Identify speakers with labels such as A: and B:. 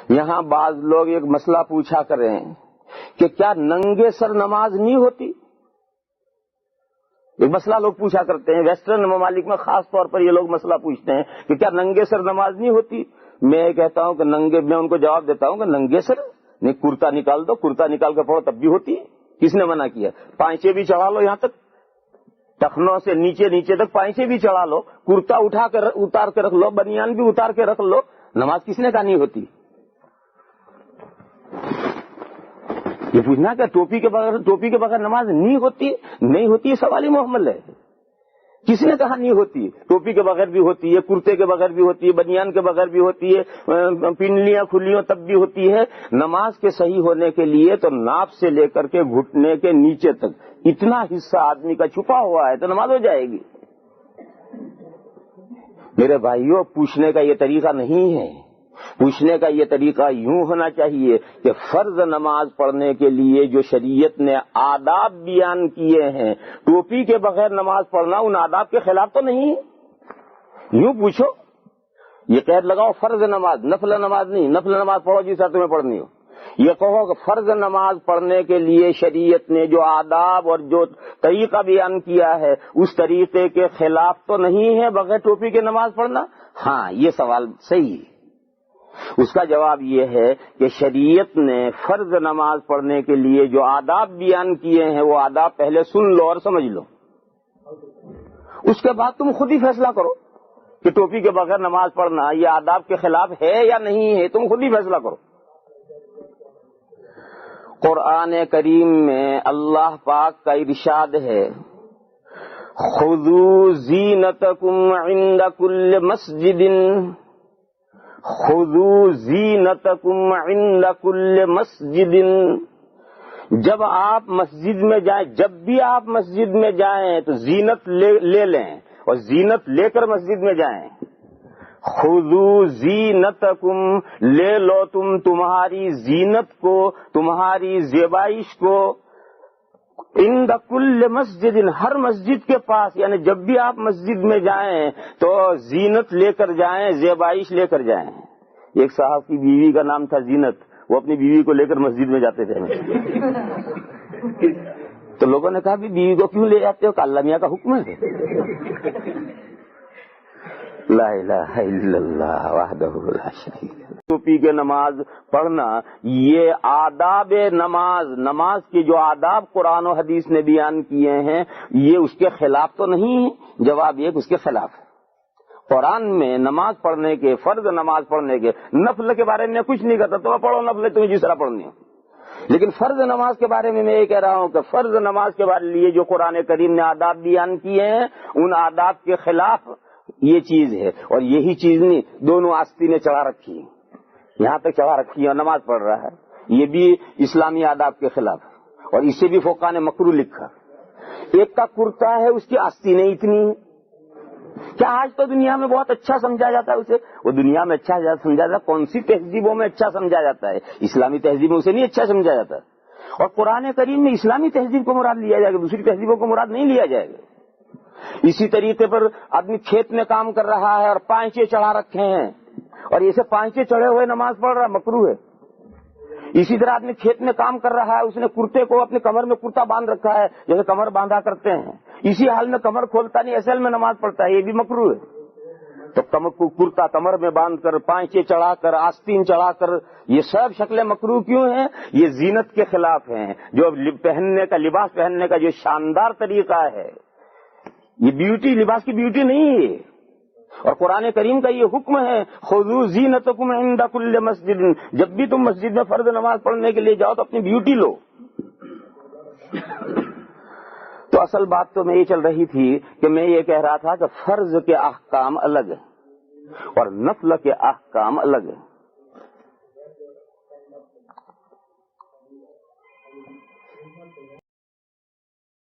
A: یہاں بعض لوگ ایک مسئلہ پوچھا کریں کہ کیا ننگے سر نماز نہیں ہوتی؟ ایک مسئلہ لوگ پوچھا کرتے ہیں، ویسٹرن ممالک میں خاص طور پر یہ لوگ مسئلہ پوچھتے ہیں کہ کیا ننگے سر نماز نہیں ہوتی؟ میں کہتا ہوں کہ میں ان کو جواب دیتا ہوں کہ ننگے سر نہیں، کرتا نکال دو، کرتا نکال کے پڑھو تب بھی ہوتی ہے، کس نے منع کیا؟ پائچے بھی چڑھا لو، یہاں تک ٹخنوں سے نیچے تک پائچے بھی چڑھا لو، کرتا اتار کے رکھ لو، بنیان بھی اتار کے رکھ لو، نماز کس نے کہا نہیں ہوتی؟ یہ پوچھنا کہ ٹوپی کے بغیر نماز نہیں ہوتی، سوال ہی محمل ہے۔ کس نے کہا نہیں ہوتی؟ ٹوپی کے بغیر بھی ہوتی ہے، کرتے کے بغیر بھی ہوتی ہے، بنیان کے بغیر بھی ہوتی ہے، پنڈلیاں کھلیوں تب بھی ہوتی ہے۔ نماز کے صحیح ہونے کے لیے تو ناف سے لے کر کے گھٹنے کے نیچے تک اتنا حصہ آدمی کا چھپا ہوا ہے تو نماز ہو جائے گی۔ میرے بھائیوں، پوچھنے کا یہ طریقہ نہیں ہے۔ پوچھنے کا یہ طریقہ یوں ہونا چاہیے کہ فرض نماز پڑھنے کے لیے جو شریعت نے آداب بیان کیے ہیں، ٹوپی کے بغیر نماز پڑھنا ان آداب کے خلاف تو نہیں؟ یوں پوچھو، یہ قید لگاؤ فرض نماز، نفل نماز نہیں، نفل نماز پڑھو جس طرح تمہیں پڑھنی ہو۔ یہ کہو کہ فرض نماز پڑھنے کے لیے شریعت نے جو آداب اور جو طریقہ بیان کیا ہے اس طریقے کے خلاف تو نہیں ہے بغیر ٹوپی کے نماز پڑھنا؟ ہاں، یہ سوال صحیح ہے۔ اس کا جواب یہ ہے کہ شریعت نے فرض نماز پڑھنے کے لیے جو آداب بیان کیے ہیں وہ آداب پہلے سن لو اور سمجھ لو، اس کے بعد تم خود ہی فیصلہ کرو کہ ٹوپی کے بغیر نماز پڑھنا یہ آداب کے خلاف ہے یا نہیں ہے، تم خود ہی فیصلہ کرو۔ قرآن کریم میں اللہ پاک کا ارشاد ہے، خذوا زینتکم عند کل مسجد، خذوا زینتکم عند کل مسجد۔ جب آپ مسجد میں جائیں، جب بھی آپ مسجد میں جائیں تو زینت لے لیں اور زینت لے کر مسجد میں جائیں۔ خذوا زینتکم، لے لو تم تمہاری زینت کو، تمہاری زیبائش کو، عند کل مسجد، ہر مسجد کے پاس، یعنی جب بھی آپ مسجد میں جائیں تو زینت لے کر جائیں، زیبائش لے کر جائیں۔ ایک صاحب کی بیوی کا نام تھا زینت، وہ اپنی بیوی کو لے کر مسجد میں جاتے تھے۔ تو لوگوں نے کہا بھی بیوی کو کیوں لے جاتے ہو؟ کہ اللہ میاں کا حکم ہے۔ لا الہ الا اللہ وحدہ لا شریک لہ۔ ٹوپی کے نماز پڑھنا یہ آداب نماز کے جو آداب قرآن و حدیث نے بیان کیے ہیں یہ اس کے خلاف تو نہیں ہے؟ جواب یہ کہ اس کے خلاف ہے۔ قرآن میں نماز پڑھنے کے، فرض نماز پڑھنے کے، نفل کے بارے میں کچھ نہیں کہتا، تو پڑھو نفل تمہیں جس طرح پڑھنی ہو، لیکن فرض نماز کے بارے میں یہ کہہ رہا ہوں کہ فرض نماز کے بارے لیے جو قرآن کریم نے آداب بیان کیے ہیں ان آداب کے خلاف یہ چیز ہے، اور یہی چیز نہیں دونوں آستینیں چڑھا رکھی ہیں، یہاں تک چڑھا رکھی ہے اور نماز پڑھ رہا ہے، یہ بھی اسلامی آداب کے خلاف ہے، اور اسے بھی فقہاء نے مکروہ لکھا۔ ایک کا کرتا ہے، اس کی آستینیں اتنی ہیں، کیا آج تو دنیا میں بہت اچھا سمجھا جاتا ہے اسے؟ وہ دنیا میں اچھا سمجھا جاتا ہے، کون سی تہذیبوں میں اچھا سمجھا جاتا ہے؟ اسلامی تہذیب میں اسے نہیں اچھا سمجھا جاتا ہے، اور قرآن کریم میں اسلامی تہذیب کو مراد لیا جائے گا، دوسری تہذیبوں کو مراد نہیں لیا جائے گا۔ اسی طریقے پر آدمی کھیت میں کام کر رہا ہے اور پانچے چڑھا رکھے ہیں اور اسے پانچے چڑھے ہوئے نماز پڑھ رہا ہے، مکروہ ہے۔ اسی طرح آدمی کھیت میں کام کر رہا ہے، اس نے کرتے کو اپنے کمر میں کرتا باندھ رکھا ہے جیسے کمر باندھا کرتے ہیں، اسی حال میں کمر کھولتا نہیں، اصل میں نماز پڑھتا ہے، یہ بھی مکروہ ہے۔ تو کرتا کمر میں باندھ کر، پانچے چڑھا کر، آستین چڑھا کر، یہ سب شکلیں مکروہ کیوں ہیں؟ یہ زینت کے خلاف ہیں، جو پہننے کا، لباس پہننے کا جو شاندار طریقہ ہے، یہ بیوٹی، لباس کی بیوٹی نہیں ہے۔ اور قرآن کریم کا یہ حکم ہے، خذوا زینتکم عند کل مسجد، جب بھی تم مسجد میں فرض نماز پڑھنے کے لیے جاؤ تو اپنی بیوٹی لو۔ تو اصل بات تو میں یہ چل رہی تھی کہ میں یہ کہہ رہا تھا کہ فرض کے احکام الگ ہیں اور نفل کے احکام الگ ہیں۔